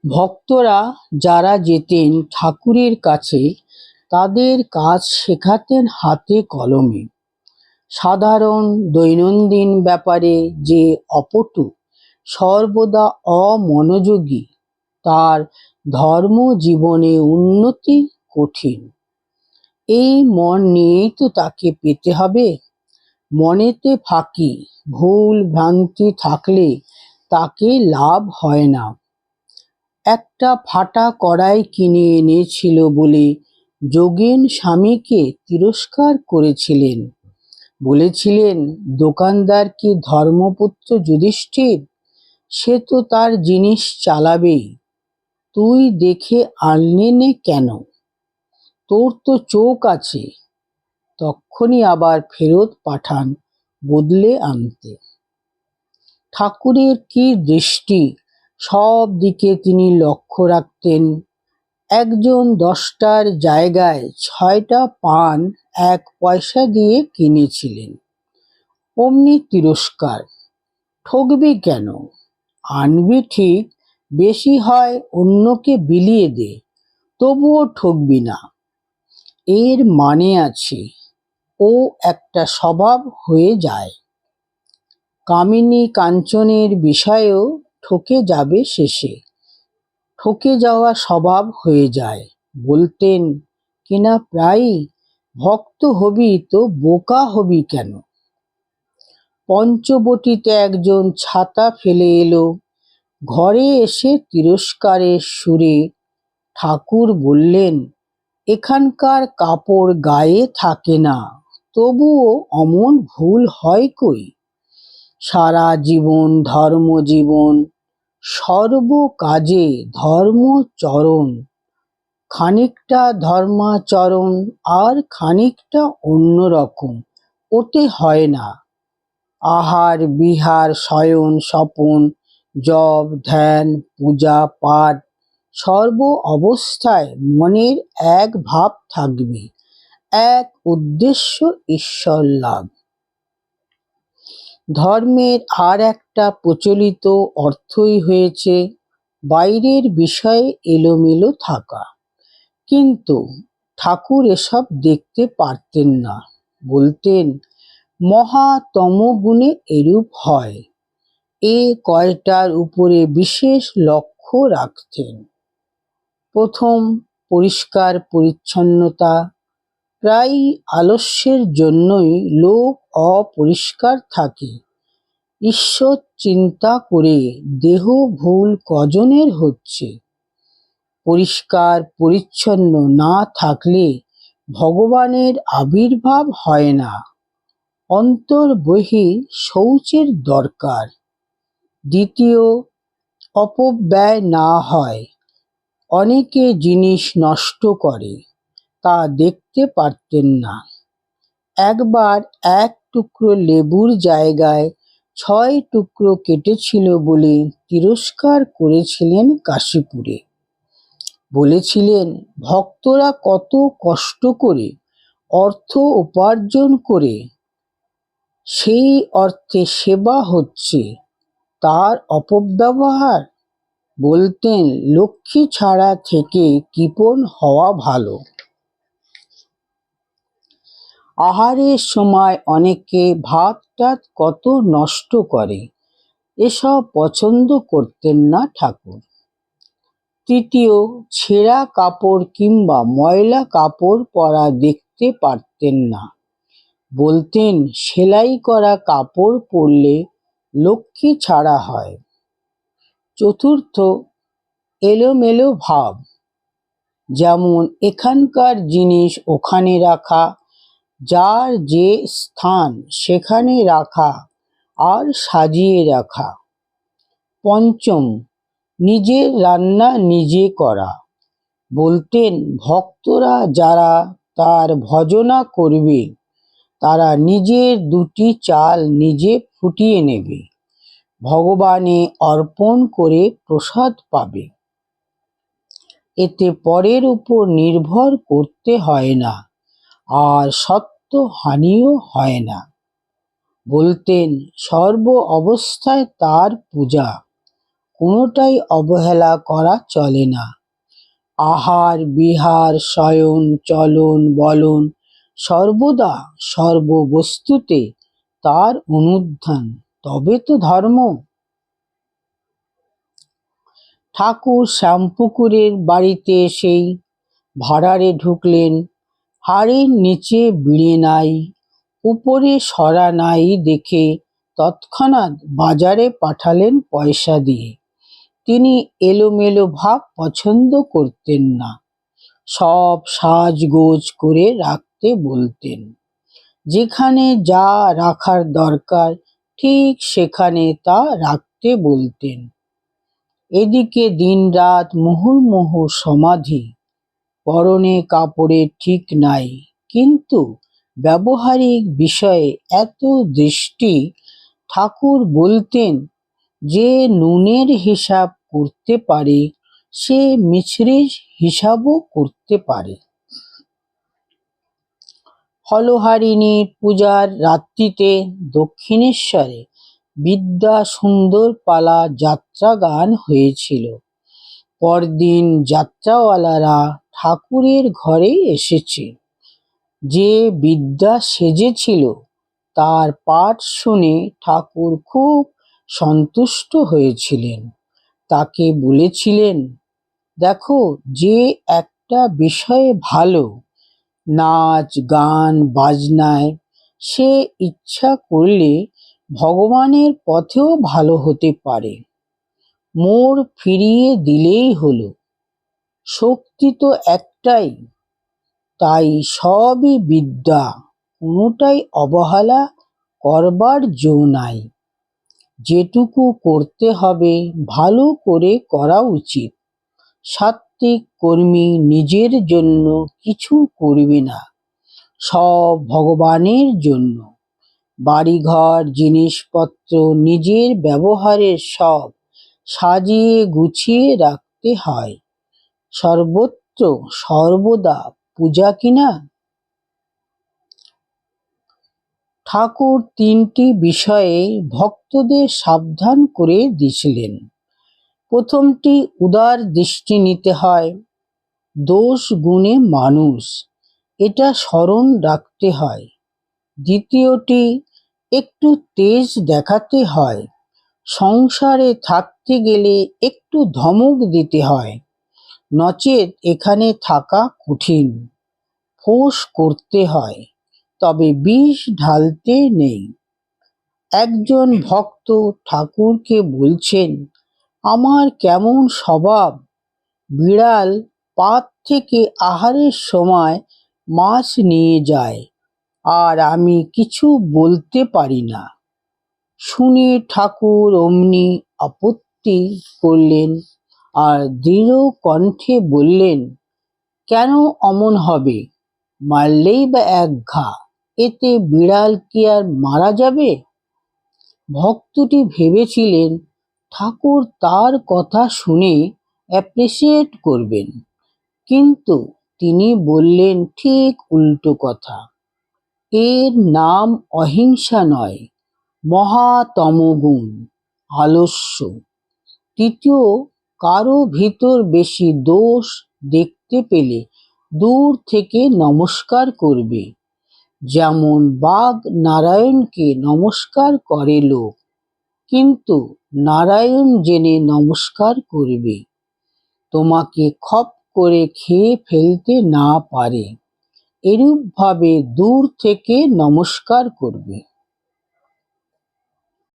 ভক্তরা যারা যেতেন ঠাকুরের কাছে তাদের কাজ শেখাতেন হাতে কলমে। সাধারণ দৈনন্দিন ব্যাপারে যে অপটু, সর্বদা অমনোযোগী, তার ধর্মজীবনে উন্নতি কঠিন। এই মন নিয়েই তো তাকে পেতে হবে। মনেতে ফাঁকি, ভুল ভ্রান্তি থাকলে তাকে লাভ হয় না। একটা ফাটা কড়াই কিনে এনেছিল বলে যোগেন স্বামীকে তিরস্কার করেছিলেন। বলেছিলেন, দোকানদার কি ধর্মপুত্র যুধিষ্ঠির? সে তো তার জিনিস চালাবেই, তুই দেখে আনলি নে কেন? তোর তো চোখ আছে। তক্ষুনি আবার ফেরত পাঠান বদলে আনতে। ঠাকুরের কি দৃষ্টি! সব দিকে তিনি লক্ষ্য রাখতেন। একজন 10টার জায়গায় 6টা পান 1 পয়সা দিয়ে কিনেছিলেন। অমনি তিরস্কার। ঠকবি কেন? আনবি ঠিক, বেশি হয় অন্যকে বিলিয়ে দে, তবুও ঠকবি না। এর মানে আছে, ও একটা স্বভাব হয়ে যায়। কামিনী কাঞ্চনের বিষয়েও ঠকে যাবে শেষে। ঠকে যাওয়া স্বভাব হয়ে যায়। বলতেন কিনা প্রায়ই, ভক্ত হবি তো বোকা হবি কেন? পঞ্চবটিতে একজন ছাতা ফেলে এলো। ঘরে এসে তিরস্কারের সুরে ঠাকুর বললেন, এখানকার কাপড় গায়ে থাকে না, তবুও অমন ভুল হয় কই? সারা জীবন ধর্মজীবন, সর্ব কাজে ধর্মচরণ, খানিকটা ধর্মাচরণ আর খানিকটা অন্যরকম, ওতে হয় না। আহার বিহার শয়ন স্বপন, জপ ধ্যান পূজা পাঠ, সর্ব অবস্থায় মনের এক ভাব থাকবে, এক উদ্দেশ্য ঈশ্বর লাভ। ধর্মের আর একটা প্রচলিত অর্থই হয়েছে বাইরের বিষয়ে এলোমেলো থাকা। কিন্তু ঠাকুর এসব দেখতে পারতেন না। বলতেন, মহা তমগুণে এরূপ হয়। এ কয়টার উপরে বিশেষ লক্ষ্য রাখতেন। প্রথম, পরিষ্কার পরিচ্ছন্নতা। প্রায়ই আলস্যের জন্যই লোক অপরিষ্কার থাকে। ঈশ্বর চিন্তা করে দেহ ভুল কজনের হচ্ছে? পরিষ্কার পরিচ্ছন্ন না থাকলে ভগবানের আবির্ভাব হয় না। অন্তর্বহি শৌচের দরকার। দ্বিতীয়, অপব্যয় না হয়। অনেকে জিনিস নষ্ট করে, তা দেখতে পারতেন না। একবার 1 টুকরো লেবুর জায়গায় 6 টুকরো কেটেছিল বলে তিরস্কার করেছিলেন কাশীপুরে। বলেছিলেন, ভক্তরা কত কষ্ট করে অর্থ উপার্জন করে, সেই অর্থে সেবা হচ্ছে, তার অপব্যবহার? বলতেন, লক্ষ্মী ছাড়া থেকে কৃপণ হওয়া ভালো। আহারের সময় অনেকে ভাত টাত কত নষ্ট করে, এসব পছন্দ করতেন না ঠাকুর। তৃতীয়, ছেঁড়া কাপড় কিংবা ময়লা কাপড় পরা দেখতে পারতেন না। বলতেন, সেলাই করা কাপড় পরলে লক্ষ্মী ছাড়া হয়। চতুর্থ, এলোমেলো ভাব। যেমন এখানকার জিনিস ওখানে রাখা, যার যে স্থান সেখানে রাখা আর সাজিয়ে রাখা। পঞ্চম, নিজের রান্না নিজে করা। বলতেন, ভক্তরা যারা তার ভজনা করবে তারা নিজের 2টি চাল নিজে ফুটিয়ে নেবে, ভগবানে অর্পণ করে প্রসাদ পাবে। এতে পরের উপর নির্ভর করতে হয় না, আর সত্য হানিও হয় না। বলতেন, সর্ব অবস্থায় তার পূজা, কোনোটাই অবহেলা করা চলে না। আহার বিহার শয়ন চলন বলন সর্বদা সর্ববস্তুতে তার অনুধ্যান, তবে তো ধর্ম। ঠাকুর শ্যামপুকুরের বাড়িতে এসেই ভাঁড়ারে ঢুকলেন। হাড়ের নিচে বিড়ে নাই, উপরে সরা নাই দেখে তৎক্ষণাৎ বাজারে পাঠালেন পয়সা দিয়ে। তিনি এলোমেলো ভাব পছন্দ করতেন না, সব সাজগোজ করে রাখতে বলতেন। যেখানে যা রাখার দরকার ঠিক সেখানে তা রাখতে বলতেন। এদিকে দিনরাত মুহুর্মুহু সমাধি, পরনে কাপড়ের ঠিক নাই, কিন্তু ব্যবহারিক বিষয়ে এত দৃষ্টি। ঠাকুর বলতেন, যে নুনের হিসাব করতে পারে সে মিছরির হিসাবও করতে পারে। ফলহারিণীর পূজার রাত্রিতে দক্ষিণেশ্বরে বিদ্যা সুন্দর পালা যাত্রা গান হয়েছিল। পরদিন যাত্রাওয়ালারা ঠাকুরের ঘরে এসেছে। যে বিদ্যা সেজেছিল তার পাঠ শুনে ঠাকুর খুব সন্তুষ্ট হয়েছিলেন। তাকে বলেছিলেন, দেখো, যে একটা বিষয়ে ভালো, নাচ গান বাজনায়, সে ইচ্ছা করলে ভগবানের পথেও ভালো হতে পারে। মোড় ফিরিয়ে দিলেই হলো। শক্তি তো একটাই, তাই সবই বিদ্যা, কোনোটাই অবহেলা করবার জো নাই। যেটুকু করতে হবে ভালো করে করা উচিত। সাত্ত্বিক কর্মী নিজের জন্য কিছু করবে না, সব ভগবানের জন্য। বাড়িঘর জিনিসপত্র নিজের ব্যবহারের সব সাজিয়ে গুছিয়ে রাখতে হয়। সর্বত্র সর্বদা পূজা কিনা। ঠাকুর তিনটি বিষয়ে ভক্তদের সাবধান করে দিয়েছিলেন। প্রথমটি, উদার দৃষ্টি নিতে হয়। দোষ গুণে মানুষ, এটা স্মরণ রাখতে হয়। দ্বিতীয়টি, একটু তেজ দেখাতে হয়। সংসারে থাকতে গেলে একটু ধমক দিতে হয়, নচেত এখানে থাকা কঠিন। ফোঁস করতে হয়, তবে বিষ ঢালতে নেই। একজন ভক্ত ঠাকুরকে বলছেন, আমার কেমন স্বভাব, বিড়াল পাত থেকে আহারের সময় মাছ নিয়ে যায়, আর আমি কিছু বলতে পারি না। শুনে ঠাকুর অমনি আপত্তি করলেন আর দৃঢ় কণ্ঠে বললেন, কেন অমন হবে? মারলেই বা এক ঘা, এতে বিড়াল কি আর মারা যাবে? ভক্তটি ভেবেছিলেন ঠাকুর তার কথা শুনে অ্যাপ্রিসিয়েট করবেন, কিন্তু তিনি বললেন ঠিক উল্টো কথা। এর নাম অহিংসা নয়, মহাতমগুণ, আলস্য। তৃতীয়, কারো ভিতর বেশি দোষ দেখতে পেলে দূর থেকে নমস্কার করবে। যেমন বাঘ নারায়ণকে নমস্কার করে লোক, কিন্তু নারায়ণ জেনে নমস্কার করবে, তোমাকে খপ করে খেয়ে ফেলতে না পারে, এরূপভাবে দূর থেকে নমস্কার করবে।